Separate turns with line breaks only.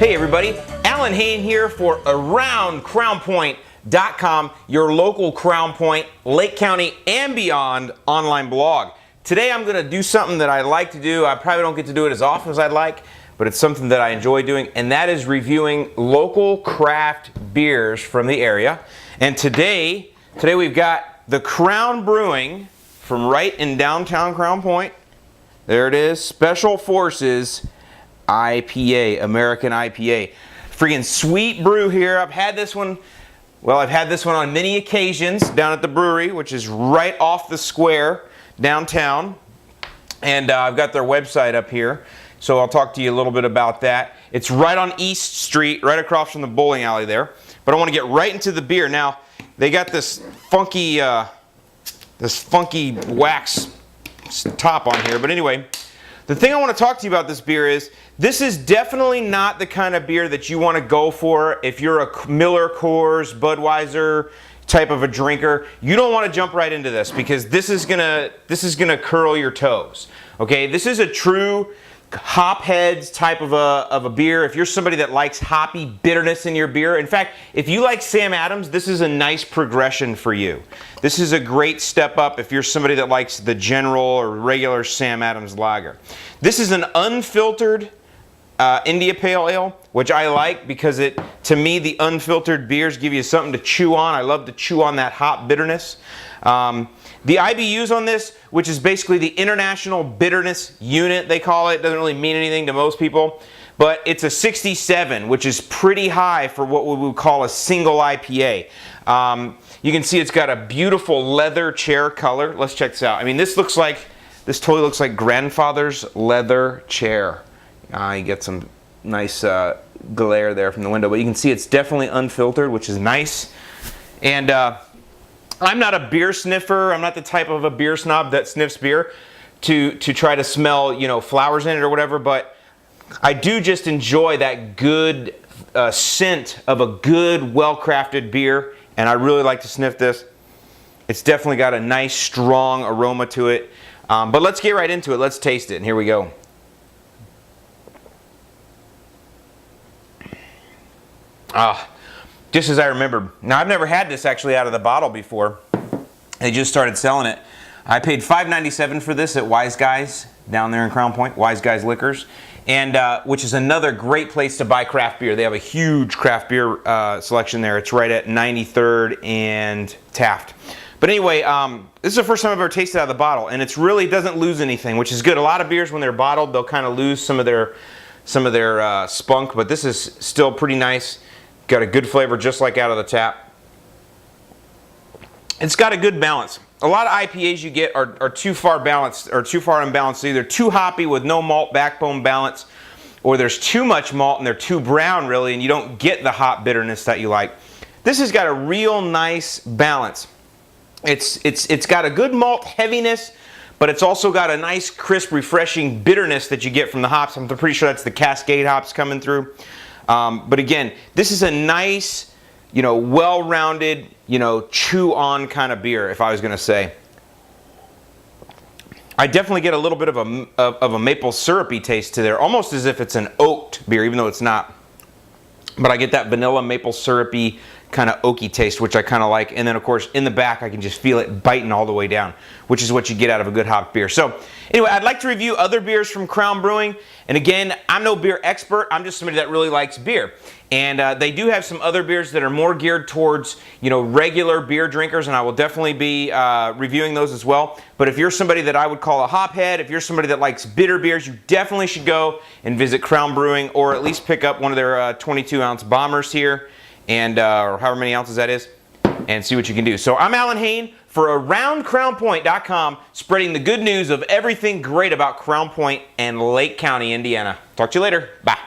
Hey everybody, Alan Hain here for AroundCrownPoint.com, your local Crown Point, Lake County, and beyond online blog. Today I'm going to do something that I like to do. I probably don't get to do it as often as I'd like, but it's something that I enjoy doing, and that is reviewing local craft beers from the area. And today we've got the Crown Brewing from right in downtown Crown Point. There it is, Special Forces IPA, American IPA. Freaking sweet brew here. I've had this one on many occasions down at the brewery, which is right off the square downtown. And I've got their website up here, so I'll talk to you a little bit about that. It's right on East Street, right across from the bowling alley there. But I want to get right into the beer. Now, they got this funky wax top on here. But anyway, the thing I want to talk to you about this beer is, this is definitely not the kind of beer that you want to go for if you're a Miller, Coors, Budweiser type of a drinker. You don't want to jump right into this because this is gonna curl your toes. Okay, this is a true hop heads type of a beer. If you're somebody that likes hoppy bitterness in your beer, in fact, if you like Sam Adams, this is a nice progression for you. This is a great step up if you're somebody that likes the general or regular Sam Adams lager. This is an unfiltered India Pale Ale, which I like because to me, the unfiltered beers give you something to chew on. I love to chew on that hop bitterness. The IBUs on this, which is basically the International Bitterness Unit, they call it. Doesn't really mean anything to most people, but it's a 67, which is pretty high for what we would call a single IPA. You can see it's got a beautiful leather chair color. Let's check this out. I mean, this totally looks like grandfather's leather chair. You get some nice glare there from the window, but you can see it's definitely unfiltered, which is nice. And I'm not a beer sniffer. I'm not the type of a beer snob that sniffs beer to try to smell, you know, flowers in it or whatever, but I do just enjoy that good scent of a good, well-crafted beer, and I really like to sniff this. It's definitely got a nice, strong aroma to it. But let's get right into it. Let's taste it, and here we go. Just as I remembered. Now, I've never had this actually out of the bottle before. They just started selling it. I paid $5.97 for this at Wise Guys down there in Crown Point, Wise Guys Liquors, and which is another great place to buy craft beer. They have a huge craft beer selection there. It's right at 93rd and Taft. But anyway, this is the first time I've ever tasted it out of the bottle, and it really doesn't lose anything, which is good. A lot of beers, when they're bottled, they'll kind of lose some of their spunk, but this is still pretty nice. Got a good flavor just like out of the tap. It's got a good balance. A lot of IPAs you get are too far balanced or too far unbalanced. Either too hoppy with no malt backbone balance, or there's too much malt and they're too brown really, and you don't get the hop bitterness that you like. This has got a real nice balance. It's got a good malt heaviness, but it's also got a nice crisp refreshing bitterness that you get from the hops. I'm pretty sure that's the Cascade hops coming through. But again, this is a nice, you know, well-rounded, you know, chew-on kind of beer, if I was going to say. I definitely get a little bit of a maple syrupy taste to there, almost as if it's an oaked beer, even though it's not. But I get that vanilla maple syrupy kind of oaky taste, which I kind of like. And then, of course, in the back, I can just feel it biting all the way down, which is what you get out of a good hop beer. So anyway, I'd like to review other beers from Crown Brewing. And again, I'm no beer expert. I'm just somebody that really likes beer. And they do have some other beers that are more geared towards, you know, regular beer drinkers, and I will definitely be reviewing those as well. But if you're somebody that I would call a hophead, if you're somebody that likes bitter beers, you definitely should go and visit Crown Brewing, or at least pick up one of their 22-ounce bombers here, and or however many ounces that is, and see what you can do. So I'm Alan Hain for AroundCrownPoint.com, spreading the good news of everything great about Crown Point and Lake County, Indiana. Talk to you later. Bye.